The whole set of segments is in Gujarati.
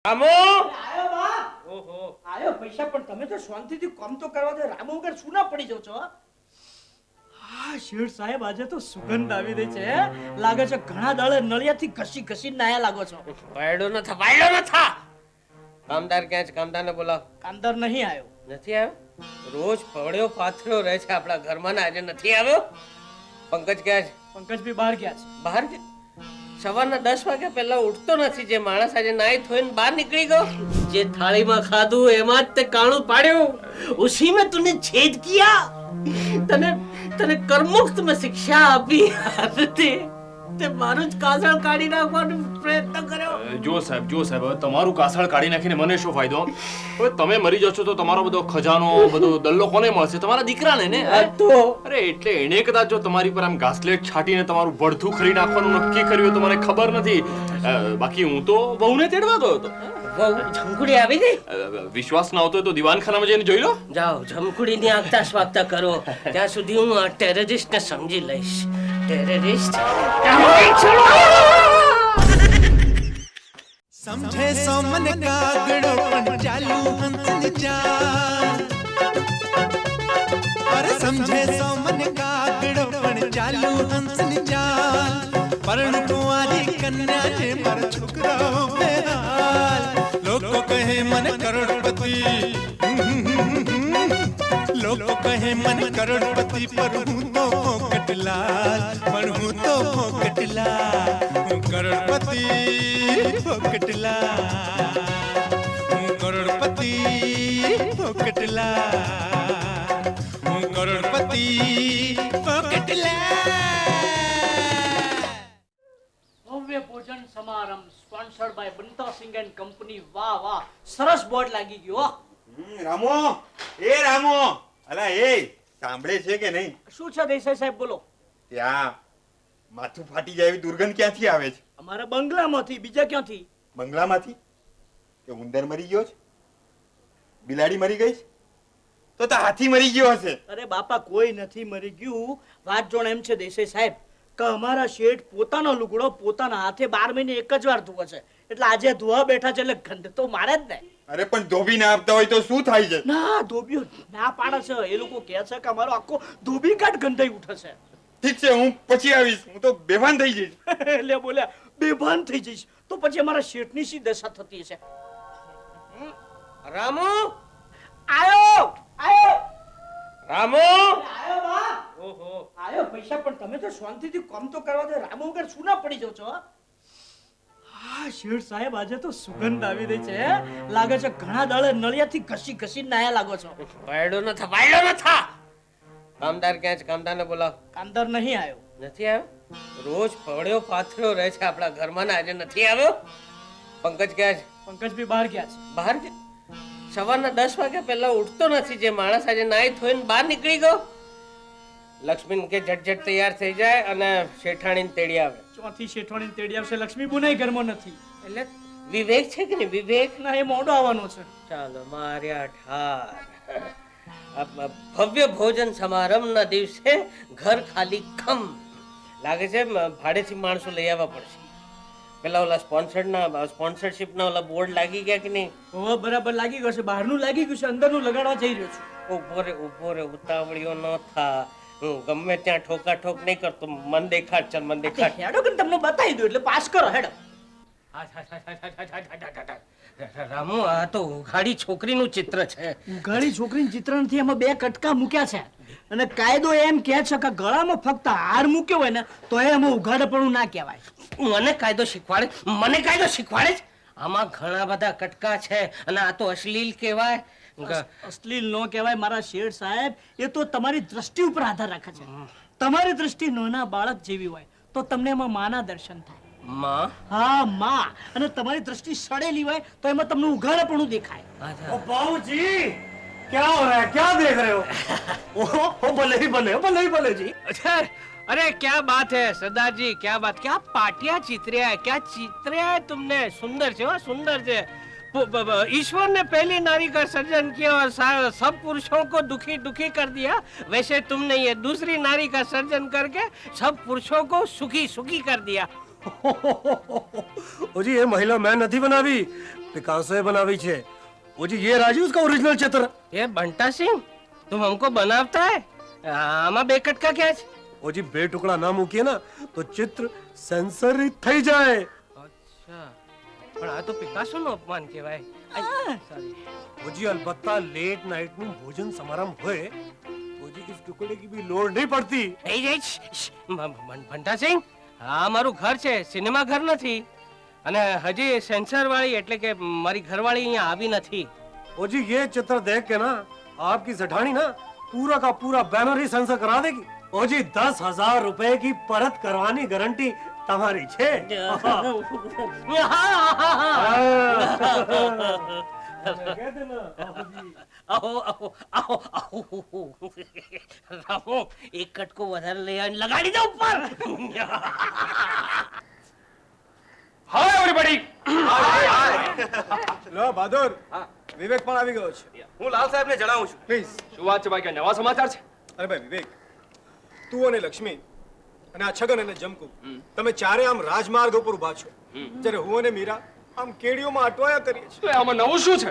રામુ આયો બા. ઓહો આયો પૈસા પણ તમે તો શાંતિથી કામ તો કરવા દે. રામુ વગર શું ના પડી જાવ છો? હા શેઠ સાહેબ આજે તો સુગંધ આવી રહી છે. લાગે છે ઘણા દાડે નળિયાથી ઘસી ઘસી નાયા લાગો છો. વાયડો ન થા વાયડો ન થા. કામદાર ક્યાં છે? કામદારને બોલાવ. કામદાર નહીં આવ્યો. નથી આવ્યો? રોજ ફળ્યો પાથર્યો રહે છે આપણા ઘરમાં ને આજે નથી આવ્યો. પંકજ ક્યાં છે? પંકજ ભી બહાર ગયા છે. બહાર છે? સવારના 10 વાગ્યા પહેલા ઉઠતો નથી. જે માણસ આજે નાઈ ધોઈને બહાર નીકળી ગયો, જે થાળીમાં ખાધું એમાં જ તે કાણું પાડ્યું, ઉસી में तूने छेद किया. તને તને કર્મોક્ત में શિક્ષા આપી તે મારું જ કાસળ કાઢી નાખવાનો પ્રયત્ન કર્યો. જો સાહેબ હવે તમારું કાસળ કાઢી નાખીને મને શું ફાયદો? હવે તમે મરી જશો તો તમારો બધો ખજાનો બધો દલ્લો કોને મળશે? તમારા દીકરાને ને. તો અરે એટલે એને કદાચ જો તમારી પર આમ ઘાસલેટ છાટીને તમારું બળથું ખરી નાખવાનું નક્કી કર્યું તો મને ખબર નથી. બાકી હું તો વહુને તેડવા ગયો હતો. બહુ ઝંખુડી આવી ગઈ. વિશ્વાસ ના આવતો હોય તો દીવાનખાનામાં જઈને જોઈ લો. જાઓ ઝંખુડીની આગતા સ્વાગતા કરો. ત્યાં સુધી હું આ ટેરરિસ્ટને સમજી લઈશ. ટેરરિસ્ટ समझे सो मन कागड़ो पण चालू हंसनी चाल अरे समझे सो मन कागड़ो पण चालू हंसनी चाल परण कुंवारी कन्या ने मर छुकराओ बेहाल लोगो कहे मन करोड़पति लोगो कहे मन करोड़पति पर हूँ तो कटलाल पर हूँ तो कटलाल हूँ करोड़पति पोकटला હું કરોડપતિ પોકટલા હું કરોડપતિ પોકટલા. ભવ્ય ભોજન સમારંભ sponsored by Banta Singh and company. વાહ વાહ, સરસ બોર્ડ લાગી ગયો. રામો રામો અલા એ સાંભળે છે કે નહીં? શું છે દેસાઈ સાહેબ બોલો. ત્યાં માથું ફાટી જાય એવી દુર્ગંધ ક્યાંથી આવે છે? અમારા બંગલામાંથી. બીજા ક્યાંથી? બંગલામાંથી? કે ઉંદર મરી ગયો છે? બિલાડી મરી ગઈ છે? તો હાથી મરી ગયો હશે. અરે બાપા કોઈ નથી મરી ગયું. વાત જોણ એમ છે દેસાઈ સાહેબ કે અમારા શેઠ પોતાનો લુગડો પોતાના હાથે 12 મહિને એક જ વાર ધોવે છે. એટલે આજે ધોવા બેઠા છે એટલે ગંધ તો મારે જ ને. અરે પણ ધોબી ના આપતા હોય તો શું થાય છે? ના ધોબીઓ ના પાડે છે. એ લોકો કહે છે કે અમારો આખો ધોબી કાટ ગંધાઈ ઉઠે છે. ઠીક છે, હું પછી આવીશ. હું તો બેભાન થઈ જઈશ. એટલે બોલ્યા બેભાન થઈ જઈશ તો પછી અમારા શેઠની શી દશા થતી હશે. રામુ આયો આયો રામુ આયો બા. ઓહો આયો પૈસા પણ તમે તો શાંતિથી કામ તો કરવા દે. રામુ વગર શું ના પડી જાવ છો? હા શેઠ સાહેબ આજે તો સુગંધ આવી રહી છે. લાગે છે ઘણા દાડે નળિયાથી ઘસી ઘસી નાયા લાગો છો. વાયડો ન થા વાયડો ન થા. કામદાર ક્યાં છે? કામદારને બોલાવ. કામદાર નહીં આવ્યો. નથી આવ્યો? રોજ ફળ્યો પાથર્યો રહે છે આપણા ઘરમાં ને આજે નથી આવ્યો. પંકજ ક્યાં છે? પંકજ ભી બહાર ગયા છે. બહાર છે? સવારના 10 વાગ્યા પહેલા ઉઠતો નથી. જે માણસ આજે નાઈ ધોઈને બહાર નીકળી ગયો, લક્ષ્મી કે ઝટઝટ તૈયાર થઈ જાય અને શેઠાણીને તેડી આવે. ચોથી શેઠવાણીને તેડી આવશે. લક્ષ્મી બુનાઈ ઘરમાં નથી. એટલે વિવેક છે કે નહીં? વિવેક ના એ મોડો આવવાનો છે. ચાલો માર્યા ઠાર. ભવ્ય ભોજન સમારંભના દિવસે ઘર ખાલી ખમ લાગે છે. ભાડેથી માણસો લઈ આવવા પડશે. પેલા ઓલા સ્પોન્સરશિપના ઓલા બોર્ડ લાગી ગયા કે નહીં? ઓ બરાબર લાગી ગયો છે. બહારનું લાગી ગયું છે, અંદરનું લગાડવા જઈ રહ્યો છું. ઉભો રે ઉતાવળિયો ન થા. હું ગમે ત્યાં ઠોકા ઠોક નહીં કરતો. મન દેખાડ, ચાલ મન દેખાડ. હેડો કે તમને બતાવી દઉં એટલે પાસ કરો. હેડો. રામુ આ તો ઉઘાડી છોકરીનું ચિત્ર છે. ઉઘાડી છોકરીનું ચિત્ર નથી, એમાં 2 કટકા મૂક્યા છે અને કાયદો એમ કહે છે કે ગળામાં ફક્ત હાર મૂક્યો હોય ને તો એમાં ઉઘાડપણું ના કહેવાય. મને કાયદો શીખવાડે છે. આમાં ઘણા બધા કટકા છે અને આ તો અશ્લીલ કહેવાય. અશ્લીલ નો કહેવાય મારા શેઠ સાહેબ. એ તો તમારી દ્રષ્ટિ ઉપર આધાર રાખે છે. તમારી દ્રષ્ટિ નાના બાળક જેવી હોય તો તમને એમાં માના દર્શન થાય. માં? હા માં. અને તમારી દ્રષ્ટિ સડેલી હોય તો એમાં તમને ઉઘાડપણું દેખાય. बाबूजी क्या हो रहा है? क्या देख रहे हो? ओ भले ही भले जी. अच्छा, अरे क्या बात है सरदार जी, क्या बात, क्या पाटिया चित्रिया है, क्या चित्रिया है तुमने. सुंदर છે हो, सुंदर છે. ईश्वर ने पहली नारी का सर्जन किया और सब पुरुषों को दुखी दुखी कर दिया. वैसे तुमने ये दूसरी नारी का सर्जन करके सब पुरुषों को सुखी सुखी कर दिया. जी ये महिला मैं નથી બનાવી, पिकासो बनावी छे। वो जी ये राजू उसका ओरिजिनल चित्र। ये बंटा सिंह तुम हमको बनावता है आमा बेकट का क्या है? वो जी बे टुकड़ा ना मूकीए ना तो चित्र सेंसरित થઈ જાય। અચ્છા પણ આ તો પિકાસોનું અપમાન કહેવાય. સોરી. वो जी अलबत्ता लेट नाइट નું ભોજન સમારંભ હોય तो जी इस टुकड़े की भी लोड नहीं पड़ती। એ જે બંટા સિંહ આ મારું ઘર છે સિનેમા ઘર નથી અને હજી સેન્સર વાળી એટલે કે મારી ઘરવાળી અહીંયા આવી નથી. वो जी ये चित्र देख के ना आपकी सेठानी ना पूरा का पूरा बैनर ही सेंसर करा देगी। वो जी 10,000 रुपए की परत करवानी गारंटी તમારી છે। આવો આવો આવો આવો રામો એક કટકો વધારે લઈ આવીને લગાડી દો ઉપર. હાય એવરીબડી. લો બહાદુર વિવેક પણ આવી ગયો છે। હું લાલ સાહેબને જણાવું છું. પ્લીઝ। શું વાત છે ભાઈ, કે નવા સમાચાર છે? અરે ભાઈ વિવેક, તું અને લક્ષ્મી અને આ છગન અને જમકુ તમે ચારે આમ રાજમાર્ગ ઉપર ઊભા છો, જ્યારે હું અને મીરા આમ કેડીઓમાં અટવાયા કરીએ છીએ। તો આમાં નવું શું છે?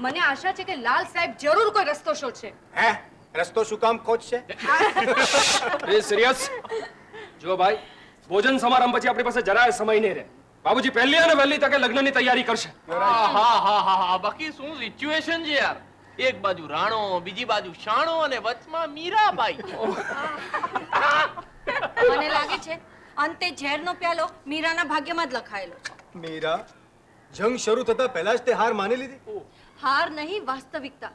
મને આશા છે કે લાલ સાહેબ જરૂર કોઈ રસ્તો શોધશે. હે રસ્તો શું કામ ખોજશે? એ સિરિયસ જો ભાઈ, ભોજન સમારંભ પછી આપણી પાસે જરાય સમય નહીં રહે. બાબુજી પહેલી અને વહેલી તકે લગ્નની તૈયારી કરશે. બાકી શું સિચ્યુએશન છે યાર? એક બાજુ રાણો, બીજી બાજુ શાણો અને વચમાં મીરાબાઈ. મને લાગે છે અંતે ઝેરનો પ્યાલો મીરાના ભાગ્યમાં જ લખાયેલો છે. મીરા, જંગ શરૂ થતા પહેલા જ તે હાર માની લીધી? હાર નહીં, વાસ્તવિકતા.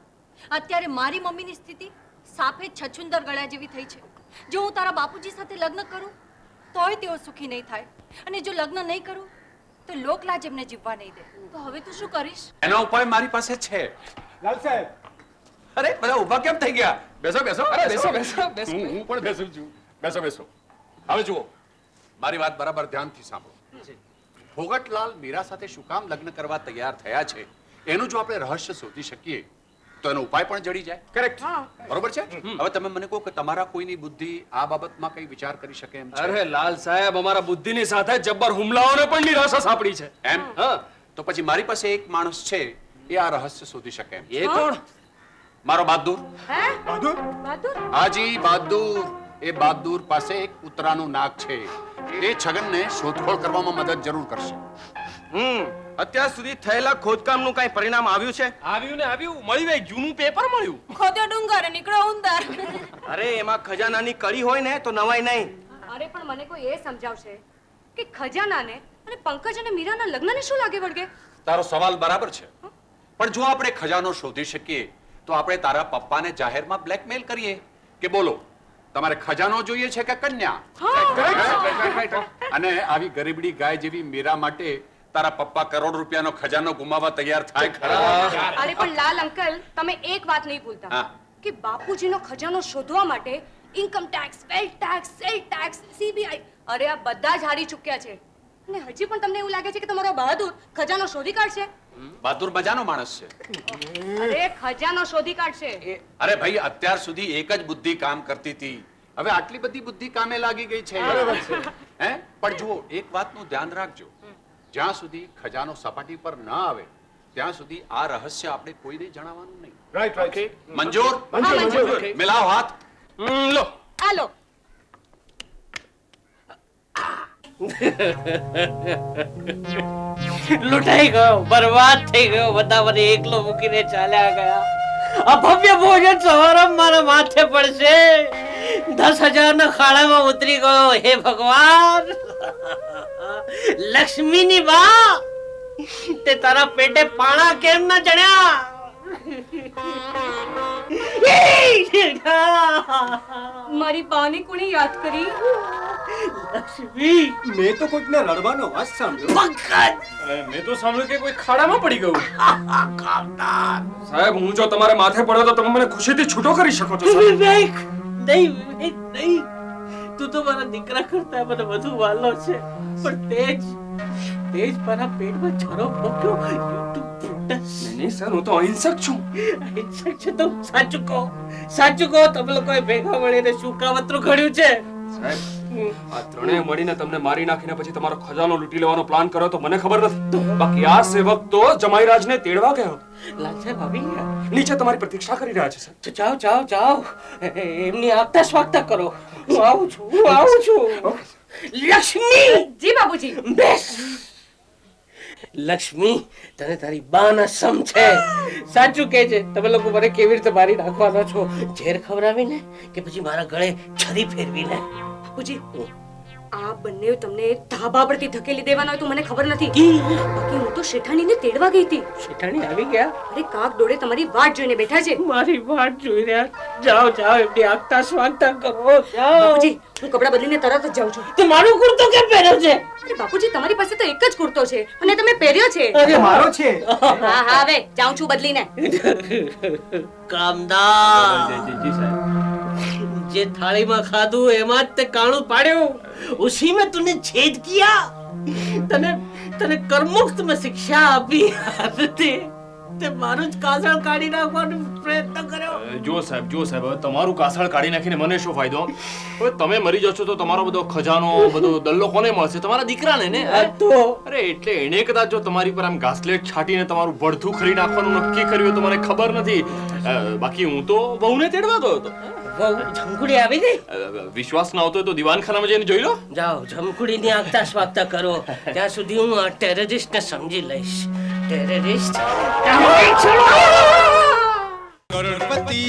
અત્યારે મારી મમ્મીની સ્થિતિ સાપે છછુંદર ગળ્યા જેવી થઈ છે. જો હું તારા બાપુજી સાથે લગ્ન કરું તોય તેઓ સુખી નહીં થાય, અને જો લગ્ન નહીં કરું તો લોકલાજ એમને જીવવા નહીં દે. તો હવે તું શું કરીશ? એનો ઉપાય મારી પાસે છે। લાલ સાહેબ, અરે બધા ઊભા કેમ થઈ ગયા? બેસો બેસો। અરે બેસો બેસો બેસો. હું પણ બેસું છું. બેસો બેસો। હવે જુઓ, મારી વાત બરાબર ધ્યાનથી સાંભળો। ભોગતલાલ મીરા સાથે શું કામ લગ્ન કરવા તૈયાર થયા છે એનું જો આપણે રહસ્ય શોધી શકીએ તો એનો ઉપાય પણ જડી જાય। કરેક્ટ. બરોબર છે? હવે તમે મને કહો કે તમારા કોઈની બુદ્ધિ આ બાબતમાં કઈ વિચાર કરી શકે એમ છે? અરે લાલ સાહેબ, અમારા બુદ્ધિની સાથે જબ્બર હુમલાઓને પણ નિરાશા સાંપડી છે. એમ? હા. તો પછી મારી પાસે એક માણસ છે એ આ રહસ્ય શોધી શકે એમ છે। એ કોણ? મારો બહાદુર। હે બહાદુર? બહાદુર? હાજી બહાદુર। એ બહાદુર પાસે એક કૂતરાનું નાક છે, એ છગનને શોધખોળ કરવામાં મદદ જરૂર કરશે। અત્યાર સુધી થયેલા ખોદકામનું કઈ પરિણામ આવ્યું છે? આવ્યું ને આવ્યું, મળી ગઈ, જૂનું પેપર મળ્યું. ખોદ્યો ડુંગર નીકળ્યો ઉંદર. અરે એમાં ખજાનાની કડી હોય ને તો નવાઈ નહીં. અરે પણ મને કોઈ એ સમજાવશે કે ખજાનાને અને પંકજ અને મીરાના લગ્નને શું લાગે વળગે? તારો સવાલ બરાબર છે, પણ જો આપણે ખજાનો શોધી શકીએ તો આપણે તારા પપ્પાને જાહેરમાં બ્લેકમેલ કરીએ કે બોલો તમારે ખજાનો જોઈએ છે કે કન્યા? અને આવી ગરીબડી ગાય જેવી મીરા માટે તારા પપ્પા કરોડ રૂપિયાનો ખજાનો ગુમાવવા તૈયાર થાય ખરા? અરે પણ લાલ અંકલ, તમે એક વાત નહીં ભૂલતા હા. કે બાપુજીનો ખજાનો શોધવા માટે income tax, wealth tax, cell tax, CBI, અરે આ બધા જ હારી ચૂક્યા છે. અને હજી પણ તમને એવું લાગે છે કે તમારો બહાદુર ખજાનો શોધી કાઢશે? બહાદુર મજાનો માણસ છે। અરે ખજાનો શોધી કાઢશે. અરે ભાઈ, અત્યાર સુધી એક જ બુદ્ધિ કામ કરતી હતી, હવે આટલી બધી બુદ્ધિ કામે લાગી ગઈ છે। હે? પણ જુઓ, એક વાતનું ધ્યાન રાખજો, જ્યાં સુધી ખજાનો સપાટી પર ન આવે ત્યાં સુધી આ રહસ્ય આપણે કોઈને જણાવવાનું નહીં। Right right. મંજૂર? હા, મંજૂર. મિલાવ હાથ। લો. હાલો. લૂંટાઈ ગયો, બરબાદ થઈ ગયો, બધા મને એકલો મૂકીને ચાલ્યા ગયા. આ ભવ્ય ભોજન સમારંભ મારા માથે પડશે. 10,000 ના ખાડામાં ઉતરી ગયો. હે ભગવાન, લક્ષ્મીની બા, તે તારા પેટે પાણા કેમ ના ચડ્યા? મારી બાની કોણે યાદ કરી? લક્ષ્મી, મેં તો કોઈકને રડવાનો અવાજ સાંભળ્યો। પંકજ, મેં તો સાંભળ્યું કે કોઈ ખાડામાં પડી ગયું. સાહેબ, હું જો તમારે માથે પડ્યો તો તમે મને ખુશીથી છૂટો કરી શકો છો સાહેબ. વિવેક, નહીં વિવેક, નહીં. તું તો મારા દીકરા કરતા મને વધુ વાલો છે, પણ તેજ મારા પેટમાં છરો મૂક્યો. નહીં સર, હું તો અહિંસક છું. અહિંસક છે તો સાચું કહો, તમે લોકોએ ભેગા મળીને શું કાવતરું ઘડ્યું છે? સાહેબ, આ ત્રણેય મળીને તમને મારી નાખીને પછી તમારો ખજાનો લૂંટી લેવાનો પ્લાન કર્યો તો મને ખબર નથી, બાકી આ સેવક તો જમાઈરાજને તેડવા ગયો. લાલ સાહેબ આવી ગયા. નીચે તમારી પ્રતીક્ષા કરી રહ્યા છે સર. તો જાઓ જાઓ જાઓ, એમની આગતા સ્વાગતા કરો. હું આવું છું. લક્ષ્મી! જી બાબુજી. બેસ. લક્ષ્મી, તને તારી બાના સમ છે. સાચું કે છે, તમે લોકો મને કેવી રીતે મારી નાખવાના છો? ઝેર ખવડાવીને કે પછી મારા ગળે છરી ફેરવીને? બાપુજી, આ બંને તમને ધાબા પરથી ધકેલી દેવાના હોય તો મને ખબર નથી, બાકી હું તો શેઠાણીને તેડવા ગઈ હતી. શેઠાણી આવી ગયા? અરે કાક ડોળે તમારી વાટ જોઈને બેઠા છે. મારી વાટ જોઈ રહ્યા? જાઓ જાઓ, એમની આગતા સ્વાગતા કરો. જાઓ. બાપુજી, હું કપડાં બદલીને તરત જ જાઉં છું. તે મારો કુર્તો કેમ પહેર્યો છે? અરે બાપુજી, તમારી પાસે તો એક જ કુર્તો છે અને તમે પહેર્યો છે. અરે મારો છે. હા હા, હવે જાઉં છું બદલીને. કામદાર, જે થાળીમાં ખાધું એમાં જ તે કાણું પાડ્યું, ઉસી में तूने छेद किया. તને કર્મુક્ત में શિક્ષા આપી, તે મારું જ કાસળ કાઢી નાખવાનો પ્રયત્ન કર્યો. જો સાહેબ હવે તમારું કાસળ કાઢી નાખીને મને શું ફાયદો? હવે તમે મરી જશો તો તમારો બધો ખજાનો, બધો દલ્લો કોને મળશે? તમારા દીકરાને ને. અરે એટલે એણે કદાચ જો તમારી પર આમ ઘાસલેટ છાટીને તમારું ભડથું ખરી નાખવાનું નક્કી કર્યું તો મને ખબર નથી, બાકી હું તો બહુને તેડવા ગયો હતો. જમકુડી આવી ગઈ? વિશ્વાસ ના આવતો હોય તો દિવાનખાનામાં જઈને જોઈ લો. જાઓ, જમકુડીની આગતા સ્વાગતા કરો. ત્યાં સુધી હું આ ટેરરિસ્ટને સમજી લઈશ. ટેરરિસ્ટ करोड़पति